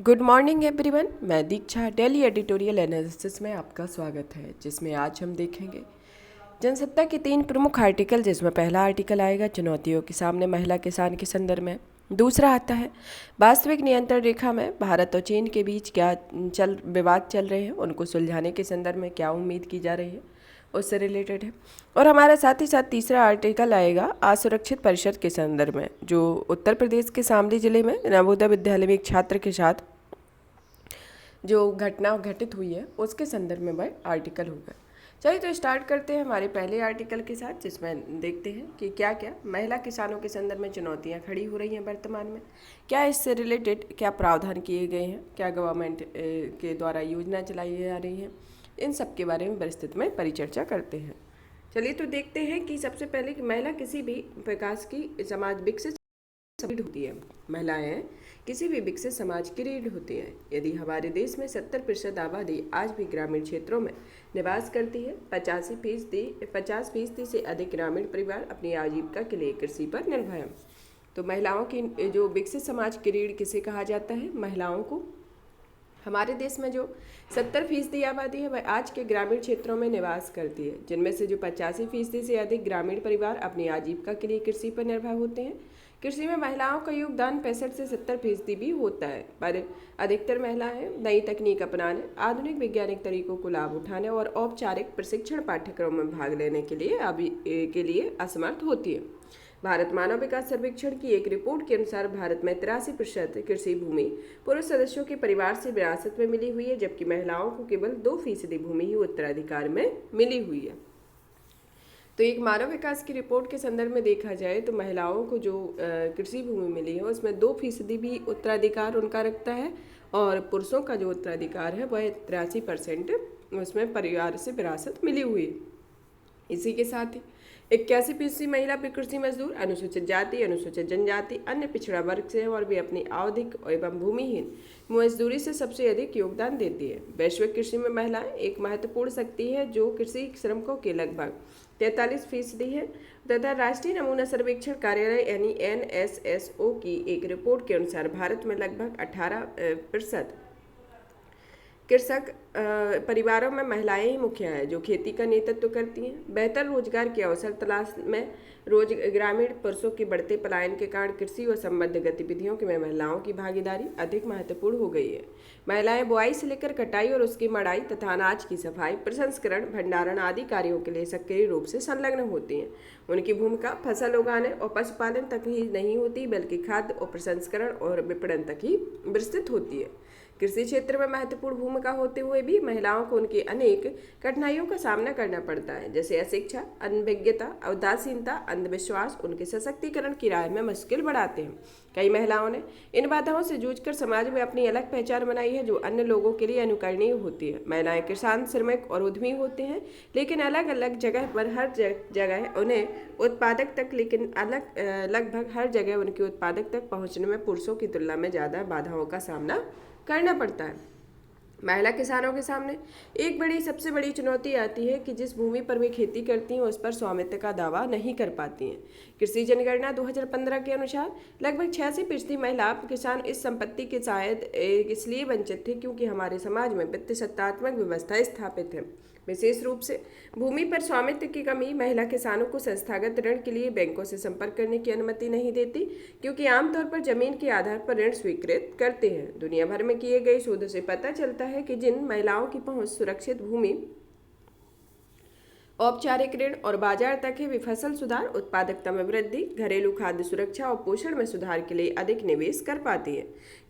Good morning everyone. मैं दीक्षा daily editorial analysis में आपका स्वागत है, जिसमें आज हम देखेंगे जनसत्ता के 3 प्रमुख आर्टिकल, जिसमें पहला आर्टिकल आएगा चुनौतियों के सामने महिला किसान के संदर्भ में। दूसरा आता है वास्तविक नियंत्रण रेखा में भारत और चीन के बीच क्या विवाद चल रहे हैं, उनको सुलझाने के संदर्भ में क्या उम्मीद की जा रही है, उससे रिलेटेड है। और हमारा साथ ही साथ तीसरा आर्टिकल आएगा असुरक्षित परिषद के संदर्भ में, जो उत्तर प्रदेश के शामली जिले में नवोदय विद्यालय में एक छात्र के साथ जो घटना घटित हुई है उसके संदर्भ में वह आर्टिकल होगा। चलिए तो स्टार्ट करते हैं हमारे पहले आर्टिकल के साथ, जिसमें देखते हैं कि क्या क्या महिला किसानों के संदर्भ में चुनौतियां खड़ी हो रही हैं वर्तमान में, क्या इससे रिलेटेड क्या प्रावधान किए गए हैं, क्या गवर्नमेंट के द्वारा योजना चलाई जा रही है, इन सब के बारे में विस्तृत में परिचर्चा करते हैं। चलिए तो देखते हैं कि सबसे पहले कि महिला किसी भी विकास की समाज विकसित रीढ़ होती है। महिलाएं किसी भी विकसित समाज की रीढ़ होती हैं। यदि हमारे देश में 70% आबादी आज भी ग्रामीण क्षेत्रों में निवास करती है, 50% से अधिक ग्रामीण परिवार अपनी आजीविका के लिए कृषि पर निर्भर हैं। तो महिलाओं की जो विकसित समाज की रीढ़ किसे कहा जाता है? महिलाओं को। हमारे देश में जो 70% आबादी है वह आज के ग्रामीण क्षेत्रों में निवास करती है, जिनमें से जो 85% से अधिक ग्रामीण परिवार अपनी आजीविका के लिए कृषि पर निर्भर होते हैं। कृषि में महिलाओं का योगदान 65 से 70% भी होता है, पर अधिकतर महिलाएं नई तकनीक अपनाने, आधुनिक वैज्ञानिक तरीकों को लाभ उठाने और औपचारिक प्रशिक्षण पाठ्यक्रमों में भाग लेने के लिए असमर्थ होती है। भारत मानव विकास सर्वेक्षण की एक रिपोर्ट के अनुसार भारत में 83% कृषि भूमि पुरुष सदस्यों के परिवार से विरासत में मिली हुई है, जबकि महिलाओं को केवल 2% भूमि ही उत्तराधिकार में मिली हुई है। तो एक मानव विकास की रिपोर्ट के संदर्भ में देखा जाए तो महिलाओं को जो कृषि भूमि मिली है उसमें 2% भी उत्तराधिकार उनका रखता है, और पुरुषों का जो उत्तराधिकार है वह 83% उसमें परिवार से विरासत मिली हुई है। इसी के साथ ही 81% महिला कृषि मजदूर अनुसूचित जाति, अनुसूचित जनजाति, अन्य पिछड़ा वर्ग से हैं और वे अपनी आवधिक एवं भूमिहीन मजदूरी से सबसे अधिक योगदान देती है। वैश्विक कृषि में महिलाएं एक महत्वपूर्ण शक्ति है, जो कृषि श्रमिकों के लगभग 43% है तथा राष्ट्रीय नमूना सर्वेक्षण कार्यालय यानी NSSO की एक रिपोर्ट के अनुसार भारत में लगभग 18% कृषक परिवारों में महिलाएं ही मुख्य हैं जो खेती का नेतृत्व करती हैं। बेहतर रोजगार के अवसर तलाश में ग्रामीण पुरुषों के बढ़ते पलायन के कारण कृषि और संबद्ध गतिविधियों में महिलाओं की भागीदारी अधिक महत्वपूर्ण हो गई है। महिलाएं बुआई से लेकर कटाई और उसकी मड़ाई तथा अनाज की सफाई, प्रसंस्करण, भंडारण आदि कार्यों के लिए सक्रिय रूप से संलग्न होती हैं। उनकी भूमिका फसल उगाने और पशुपालन तक ही नहीं होती, बल्कि खाद्य और प्रसंस्करण और विपणन तक ही विस्तृत होती है। कृषि क्षेत्र में महत्वपूर्ण भूमिका होते हुए भी महिलाओं को उनकी अनेक कठिनाइयों का सामना करना पड़ता है, जैसे अशिक्षा, अनभिज्ञता, उदासीनता, अंधविश्वास उनके सशक्तिकरण की राह में मुश्किल बढ़ाते हैं। कई महिलाओं ने इन बाधाओं से जूझकर समाज में अपनी अलग पहचान बनाई है, जो अन्य लोगों के लिए अनुकरणीय होती है। महिलाएं किसान, श्रमिक और उद्यमी होते हैं, लेकिन अलग अलग जगह पर हर जगह उन्हें उत्पादक तक लेकिन लगभग हर जगह उनके उत्पादक तक पहुंचने में पुरुषों की तुलना में ज़्यादा बाधाओं का सामना करना पड़ता है। महिला किसानों के सामने एक सबसे बड़ी चुनौती आती है कि जिस भूमि पर वे खेती करती हैं उस पर स्वामित्व का दावा नहीं कर पाती हैं। कृषि जनगणना 2015 के अनुसार लगभग 86% महिला किसान इस संपत्ति के शायद इसलिए वंचित थे क्योंकि हमारे समाज में वित्त सत्तात्मक व्यवस्था स्थापित है। विशेष रूप से भूमि पर स्वामित्व की कमी महिला किसानों को संस्थागत ऋण के लिए बैंकों से संपर्क करने की अनुमति नहीं देती, क्योंकि आमतौर पर जमीन के आधार पर ऋण स्वीकृत करते हैं। दुनिया भर में किए गए शोधों से पता चलता है कि जिन महिलाओं की पहुंच सुरक्षित भूमि, औपचारिक ऋण और बाजार तक है, वे फसल सुधार, उत्पादकता में वृद्धि, घरेलू खाद्य सुरक्षा और पोषण में सुधार के लिए अधिक निवेश कर पाती है।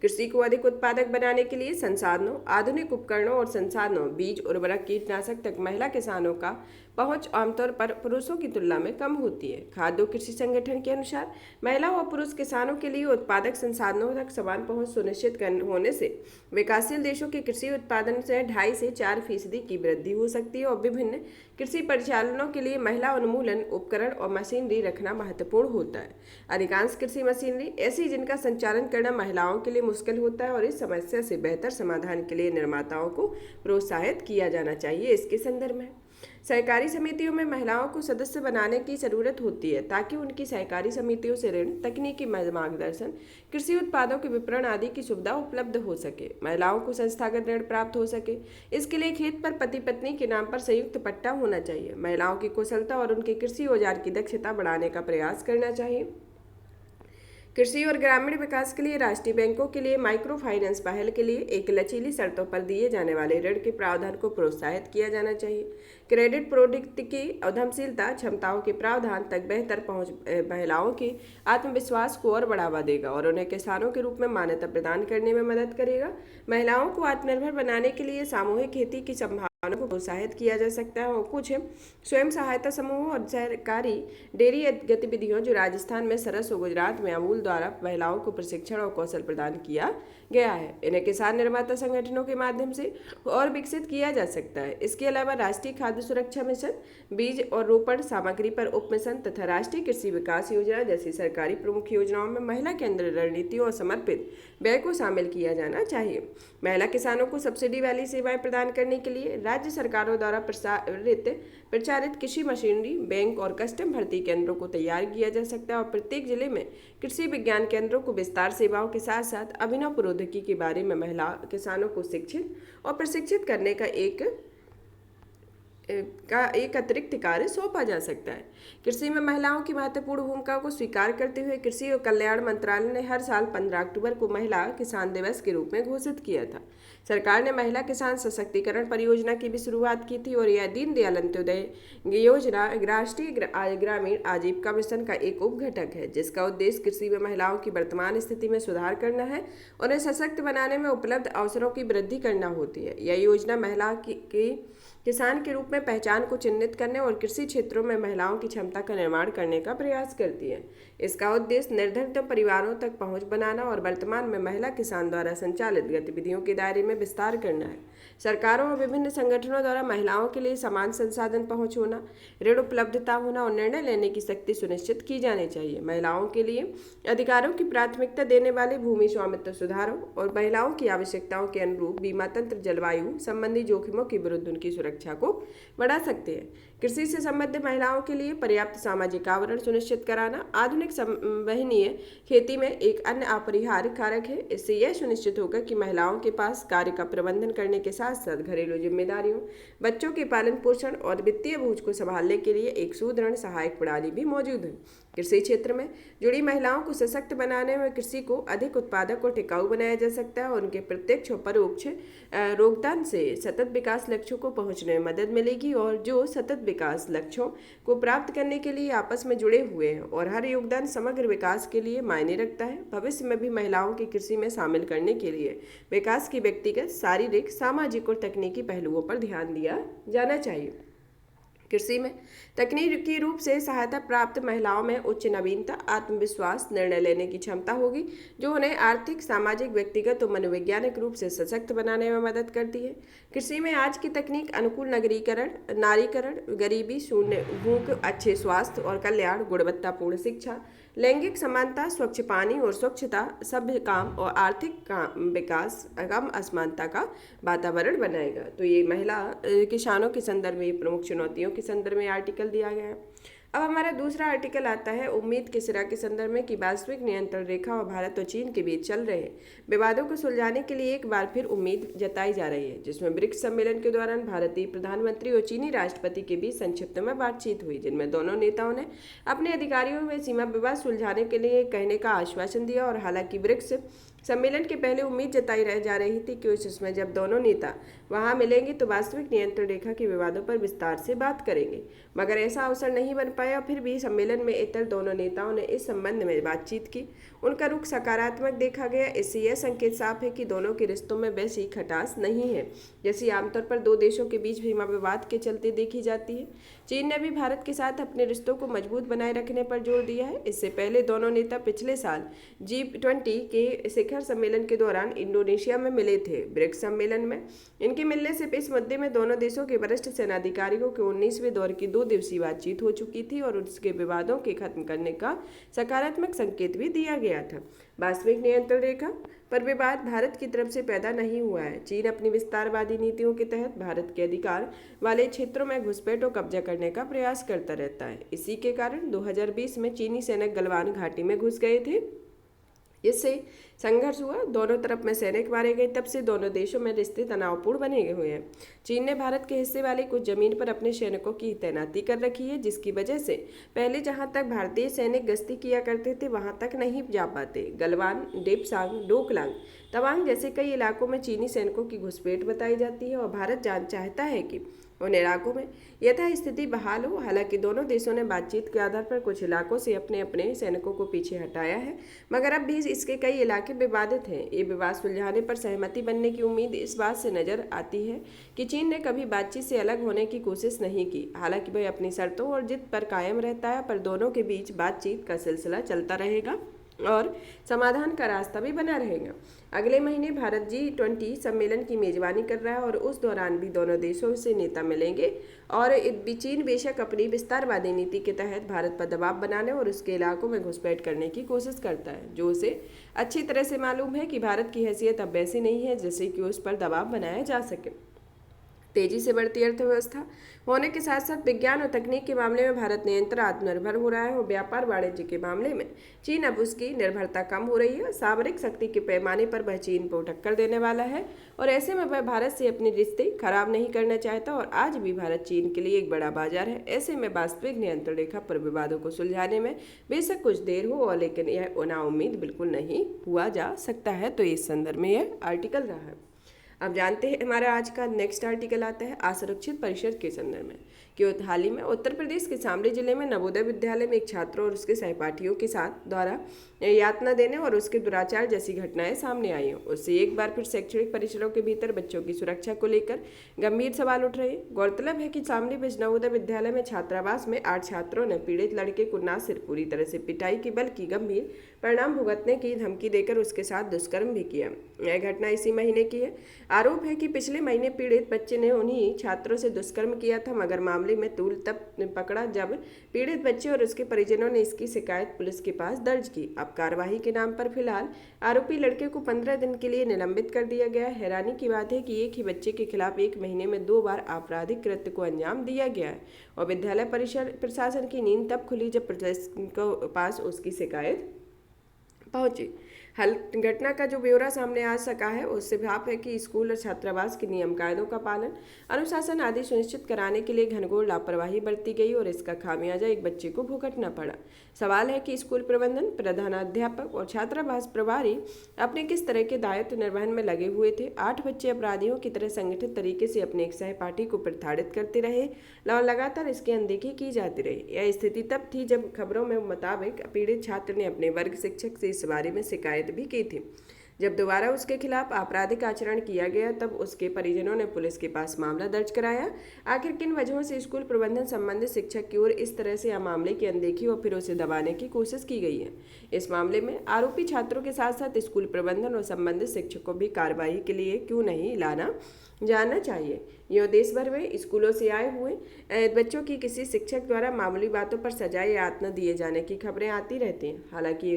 कृषि को अधिक उत्पादक बनाने के लिए संसाधनों, आधुनिक उपकरणों और संसाधनों, बीज, उर्वरक, कीटनाशक तक महिला किसानों का पहुंच आमतौर पर पुरुषों की तुलना में कम होती है। खाद्य और कृषि संगठन के अनुसार महिला और पुरुष किसानों के लिए उत्पादक संसाधनों तक समान पहुंच सुनिश्चित होने से विकासशील देशों के कृषि उत्पादन से 2.5 से 4% की वृद्धि हो सकती है, और विभिन्न कृषि परिचालनों के लिए महिला उन्मूलन उपकरण और मशीनरी रखना महत्वपूर्ण होता है। अधिकांश कृषि मशीनरी ऐसी जिनका संचालन करना महिलाओं के लिए मुश्किल होता है, और इस समस्या से बेहतर समाधान के लिए निर्माताओं को प्रोत्साहित किया जाना चाहिए। इसके संदर्भ में सहकारी समितियों में महिलाओं को सदस्य बनाने की जरूरत होती है ताकि उनकी सहकारी समितियों से ऋण, तकनीकी मार्गदर्शन, कृषि उत्पादों के विपणन आदि की सुविधा उपलब्ध हो सके, महिलाओं को संस्थागत ऋण प्राप्त हो सके। इसके लिए खेत पर पति पत्नी के नाम पर संयुक्त पट्टा होना चाहिए। महिलाओं की कुशलता और उनके कृषि औजार की दक्षता बढ़ाने का प्रयास करना चाहिए। कृषि और ग्रामीण विकास के लिए राष्ट्रीय बैंकों के लिए माइक्रो फाइनेंस पहल के लिए एक लचीली शर्तों पर दिए जाने वाले ऋण के प्रावधान को प्रोत्साहित किया जाना चाहिए। क्रेडिट प्रोडक्ट की उद्यमशीलता क्षमताओं के प्रावधान तक बेहतर पहुंच महिलाओं के आत्मविश्वास को और बढ़ावा देगा और उन्हें किसानों के रूप में मान्यता प्रदान करने में मदद करेगा। महिलाओं को आत्मनिर्भर बनाने के लिए सामूहिक खेती की संभावना को प्रोत्साहित किया जा सकता है और कुछ स्वयं सहायता समूहों और सरकारी डेयरी गतिविधियों जो राजस्थान में सरस और गुजरात में अमूल द्वारा महिलाओं को प्रशिक्षण और कौशल प्रदान किया गया है। इन्हें किसान निर्माता संगठनों के माध्यम से और विकसित किया जा सकता है। इसके अलावा राष्ट्रीय खाद्य सुरक्षा मिशन, बीज और रोपण सामग्री पर उप मिशन तथा राष्ट्रीय कृषि विकास योजना जैसी सरकारी प्रमुख योजनाओं में महिला केंद्रित रणनीतियों और समर्पित व्यय को शामिल किया जाना चाहिए। महिला किसानों को सब्सिडी वाली सेवाएं प्रदान करने के लिए राज्य सरकारों द्वारा प्रचारित कृषि मशीनरी बैंक और कस्टम भर्ती केंद्रों को तैयार किया जा सकता है और प्रत्येक जिले में कृषि विज्ञान केंद्रों को विस्तार सेवाओं के साथ साथ अभिनव प्रौद्योगिकी के बारे में महिला किसानों को शिक्षित और प्रशिक्षित करने का एक अतिरिक्त कार्य सौंपा जा सकता है। कृषि में महिलाओं की महत्वपूर्ण भूमिका को स्वीकार करते हुए कृषि और कल्याण मंत्रालय ने हर साल 15 अक्टूबर को महिला किसान दिवस के रूप में घोषित किया था। सरकार ने महिला किसान सशक्तिकरण परियोजना की भी शुरुआत की थी और यह दीनदयाल अंत्योदय योजना राष्ट्रीय ग्रामीण आजीविका मिशन का एक उपघटक है, जिसका उद्देश्य कृषि में महिलाओं की वर्तमान स्थिति में सुधार करना है, उन्हें सशक्त बनाने में उपलब्ध अवसरों की वृद्धि करना होती है। यह योजना महिला की किसान के रूप में पहचान को चिन्हित करने और कृषि क्षेत्रों में महिलाओं की क्षमता का निर्माण करने का प्रयास करती है। इसका उद्देश्य निर्धन परिवारों तक पहुंच बनाना और वर्तमान में महिला किसान द्वारा संचालित गतिविधियों के दायरे में विस्तार करना है। सरकारों और विभिन्न संगठनों द्वारा महिलाओं के लिए समान संसाधन पहुंच होना, ऋण उपलब्धता होना और निर्णय लेने की शक्ति सुनिश्चित की जानी चाहिए। महिलाओं के लिए अधिकारों की प्राथमिकता देने वाले भूमि स्वामित्व सुधारों और महिलाओं की आवश्यकताओं के अनुरूप बीमा तंत्र जलवायु संबंधी जोखिमों के विरुद्ध उनकी सुरक्षा को बढ़ा सकते हैं। कृषि से संबद्ध महिलाओं के लिए पर्याप्त सामाजिक आवरण सुनिश्चित कराना आधुनिक संवहनीय खेती में एक अन्य अपरिहार्य कारक है। इससे यह सुनिश्चित होगा कि महिलाओं के पास कार्य का प्रबंधन करने के साथ साथ घरेलू जिम्मेदारियों, बच्चों के पालन पोषण और वित्तीय बोझ को संभालने के लिए एक सुदृढ़ सहायक प्रणाली भी मौजूद है। कृषि क्षेत्र में जुड़ी महिलाओं को सशक्त बनाने में कृषि को अधिक उत्पादक और टिकाऊ बनाया जा सकता है और उनके प्रत्यक्ष और परोक्ष योगदान से सतत विकास लक्ष्यों को पहुंचने में मदद मिलेगी और जो सतत विकास लक्ष्यों को प्राप्त करने के लिए आपस में जुड़े हुए हैं और हर योगदान समग्र विकास के लिए मायने रखता है। भविष्य में भी महिलाओं की कृषि में शामिल करने के लिए विकास की व्यक्तिगत, शारीरिक, सामाजिक और तकनीकी पहलुओं पर ध्यान दिया जाना चाहिए। कृषि में तकनीकी रूप से सहायता प्राप्त महिलाओं में उच्च नवीनता, आत्मविश्वास, निर्णय लेने की क्षमता होगी जो उन्हें आर्थिक, सामाजिक, व्यक्तिगत और मनोवैज्ञानिक रूप से सशक्त बनाने में मदद करती है। कृषि में आज की तकनीक अनुकूल नगरीकरण, नारीकरण, गरीबी शून्य भूख, अच्छे स्वास्थ्य और कल्याण, गुणवत्तापूर्ण शिक्षा, लैंगिक समानता, स्वच्छ पानी और स्वच्छता, सभ्य काम और आर्थिक विकास, कम असमानता का वातावरण बनाएगा। तो ये महिला किसानों के संदर्भ में प्रमुख चुनौतियों के संदर्भ में आर्टिकल दिया गया है। अब हमारा दूसरा आर्टिकल आता है उम्मीद के सिरा के संदर्भ में कि वास्तविक नियंत्रण रेखा और भारत और चीन के बीच चल रहे विवादों को सुलझाने के लिए एक बार फिर उम्मीद जताई जा रही है, जिसमें ब्रिक्स सम्मेलन के दौरान भारतीय प्रधानमंत्री और चीनी राष्ट्रपति के बीच संक्षिप्त में बातचीत हुई, जिनमें दोनों नेताओं ने अपने अधिकारियों में सीमा विवाद सुलझाने के लिए कहने का आश्वासन दिया। और हालांकि ब्रिक्स सम्मेलन के पहले उम्मीद जताई जा रही थी कि इसमें जब दोनों नेता वहां मिलेंगे तो वास्तविक नियंत्रण रेखा के विवादों पर विस्तार से बात करेंगे, मगर ऐसा अवसर नहीं बन पाया। फिर भी सम्मेलन में इतर दोनों नेताओं ने इस संबंध में बातचीत की। उनका रुख सकारात्मक देखा गया। इससे यह संकेत साफ है कि दोनों के रिश्तों में वैसी खटास नहीं है जैसी आमतौर पर दो देशों के बीच सीमा विवाद के चलते देखी जाती है। चीन ने भी भारत के साथ अपने रिश्तों को मजबूत बनाए रखने पर जोर दिया है। इससे पहले दोनों नेता पिछले साल G20 के शिखर सम्मेलन के दौरान इंडोनेशिया में मिले थे। ब्रिक्स सम्मेलन में इनके मिलने से इस मुद्दे में दोनों देशों के वरिष्ठ सेनाधिकारियों के 19वें दौर की 2 दिवसीय बातचीत हो चुकी थी और उसके विवादों के खत्म करने का सकारात्मक संकेत भी दिया गया था। वास्तविक नियंत्रण रेखा पर विवाद भारत की तरफ से पैदा नहीं हुआ है। चीन अपनी विस्तारवादी नीतियों के तहत भारत के अधिकार वाले क्षेत्रों में घुसपैठ और कब्जा करने का प्रयास करता रहता है। इसी के कारण 2020 में चीनी सैनिक गलवान घाटी में घुस गए थे। इससे संघर्ष हुआ, दोनों तरफ में सैनिक मारे गए। तब से दोनों देशों में रिश्ते तनावपूर्ण बने हुए हैं। चीन ने भारत के हिस्से वाली कुछ जमीन पर अपने सैनिकों की तैनाती कर रखी है, जिसकी वजह से पहले जहां तक भारतीय सैनिक गश्ती किया करते थे वहां तक नहीं जा पाते। गलवान, डेपसांग, डोकलाम, तवांग जैसे कई इलाकों में चीनी सैनिकों की घुसपैठ बताई जाती है और भारत चाहता है कि उन इलाकों में यथास्थिति बहाल हो। हालांकि दोनों देशों ने बातचीत के आधार पर कुछ इलाकों से अपने अपने सैनिकों को पीछे हटाया है, मगर अब भी इसके कई इलाके विवादित हैं। ये विवाद सुलझाने पर सहमति बनने की उम्मीद इस बात से नजर आती है कि चीन ने कभी बातचीत से अलग होने की कोशिश नहीं की। हालांकि वह अपनी शर्तों और जिद पर कायम रहता है, पर दोनों के बीच बातचीत का सिलसिला चलता रहेगा और समाधान का रास्ता भी बना रहेगा। अगले महीने भारत G20 सम्मेलन की मेजबानी कर रहा है और उस दौरान भी दोनों देशों से नेता मिलेंगे। और चीन बेशक अपनी विस्तारवादी नीति के तहत भारत पर दबाव बनाने और उसके इलाकों में घुसपैठ करने की कोशिश करता है, जो उसे अच्छी तरह से मालूम है कि भारत की हैसियत अब वैसी नहीं है जिससे कि उस पर दबाव बनाया जा सके। तेजी से बढ़ती अर्थव्यवस्था होने के साथ साथ विज्ञान और तकनीक के मामले में भारत निरंतर आत्मनिर्भर हो रहा है और व्यापार वाणिज्य के मामले में चीन अब उसकी निर्भरता कम हो रही है। सामरिक शक्ति के पैमाने पर वह चीन को टक्कर देने वाला है और ऐसे में वह भारत से अपने रिश्ते खराब नहीं करना चाहता और आज भी भारत चीन के लिए एक बड़ा बाजार है। ऐसे में वास्तविक नियंत्रण रेखा पर विवादों को सुलझाने में बेशक कुछ देर हो और लेकिन यह नाउम्मीद बिल्कुल नहीं हुआ जा सकता है। तो इस संदर्भ में यह आर्टिकल रहा है। अब जानते हैं हमारा आज का नेक्स्ट आर्टिकल आता है असुरक्षित परिसर के संदर्भ में कि हाल ही में उत्तर प्रदेश के शामली जिले में नवोदय विद्यालय में एक छात्र और उसके सहपाठियों के साथ द्वारा यातना देने और उसके दुराचार जैसी घटनाएं सामने आई हैं। उससे एक बार फिर शैक्षणिक परिसरों के भीतर बच्चों की सुरक्षा को लेकर गंभीर सवाल उठ रहे हैं। गौरतलब है कि शामली नवोदय विद्यालय में छात्रावास में 8 छात्रों ने पीड़ित लड़के को न सिर्फ पूरी तरह से पिटाई की बल्कि गंभीर परिणाम भुगतने की धमकी देकर उसके साथ दुष्कर्म भी किया। यह घटना इसी महीने की है। आरोप है कि पिछले महीने पीड़ित बच्चे ने उन्हीं छात्रों से दुष्कर्म किया था, मगर मामले में तूल तब पकड़ा जब पीड़ित बच्चे और उसके परिजनों ने इसकी शिकायत पुलिस के पास दर्ज की। अब कार्रवाई के नाम पर फिलहाल आरोपी लड़के को 15 दिन के लिए निलंबित कर दिया गया। हैरानी की बात है कि एक ही बच्चे के खिलाफ एक महीने में 2 बार आपराधिक कृत्य को अंजाम दिया गया है और विद्यालय प्रशासन की नींद तब खुली जब प्रशासन के पास उसकी शिकायत पहुंची। घटना का जो ब्यौरा सामने आ सका है उससे भाप है कि स्कूल और छात्रावास के नियम कायदों का पालन, अनुशासन आदि सुनिश्चित कराने के लिए घनघोर लापरवाही बरती गई और इसका खामियाजा एक बच्चे को भुगतना पड़ा। सवाल है कि स्कूल प्रबंधन, प्रधानाध्यापक और छात्रावास प्रभारी अपने किस तरह के दायित्व निर्वहन में लगे हुए थे। 8 बच्चे अपराधियों की तरह संगठित तरीके से अपने एक सहपाठी को प्रताड़ित करते रहे और लगातार इसकी अनदेखी की जाती रही। यह स्थिति तब थी जब खबरों में मुताबिक पीड़ित छात्र ने अपने वर्ग शिक्षक से इस बारे में शिकायत भी की थी। जब दोबारा उसके खिलाफ आपराधिक आचरण किया गया तब उसके परिजनों ने पुलिस के पास मामला दर्ज कराया। आखिर किन वजहों से स्कूल प्रबंधन संबंधित शिक्षक की ओर इस तरह से मामले की अनदेखी और फिर उसे दबाने की कोशिश की गई है। इस मामले में आरोपी छात्रों के साथ साथ स्कूल प्रबंधन और संबंधित शिक्षक को भी कार्रवाई के लिए क्यों नहीं लाना जानना चाहिए। यह देश भर में स्कूलों से आए हुए बच्चों की किसी शिक्षक द्वारा मामूली बातों पर सजा या यातना दिए जाने की खबरें आती रहती हैं। हालांकि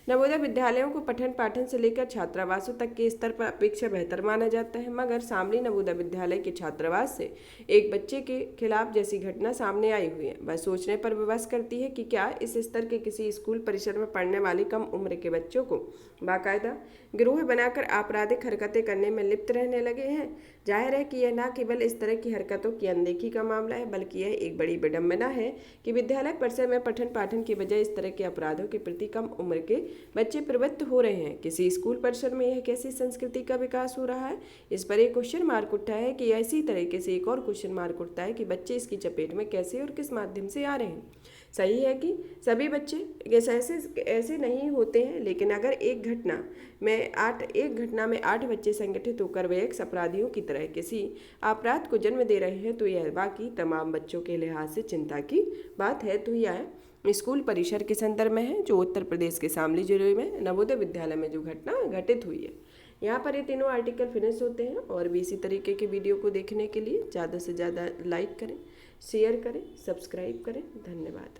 नवोदय विद्यालयों को पठन पाठन से लेकर छात्रावासों तक के स्तर पर अपेक्षा बेहतर माना जाता है, मगर शामली नवोदय विद्यालय के छात्रावास से एक बच्चे के खिलाफ जैसी घटना सामने आई हुई है वह सोचने पर विवश करती है कि क्या इस स्तर के किसी स्कूल परिसर में पढ़ने वाले कम उम्र के बच्चों को बाकायदा गिरोह बनाकर आपराधिक हरकतें करने में लिप्त रहने लगे हैं। जाहिर है कि यह न केवल इस तरह की हरकतों की अनदेखी का मामला है, बल्कि यह एक बड़ी विडंबना है कि विद्यालय परिसर में पठन पाठन की बजाय इस तरह के अपराधों के प्रति कम उम्र के बच्चे प्रवृत्त हो रहे हैं। किसी स्कूल परिसर में यह कैसी संस्कृति का विकास हो रहा है, इस पर एक क्वेश्चन मार्क उठा है कि इसी तरीके से एक और क्वेश्चन मार्क उठता है कि बच्चे इसकी चपेट में कैसे और किस माध्यम से आ रहे हैं। सही है कि सभी बच्चे ऐसे नहीं होते हैं, लेकिन अगर एक घटना में 8 बच्चे संगठित होकर वे एक्स अपराधियों की तरह किसी अपराध को जन्म दे रहे हैं तो यह बाकी तमाम बच्चों के लिहाज से चिंता की बात है। तो यह स्कूल परिसर के संदर्भ में है जो उत्तर प्रदेश के शामली जिले में नवोदय विद्यालय में जो घटना घटित हुई है। यहाँ पर ये तीनों आर्टिकल फिनिश होते हैं और भी इसी तरीके के वीडियो को देखने के लिए ज़्यादा से ज़्यादा लाइक करें, शेयर करें, सब्सक्राइब करें। धन्यवाद।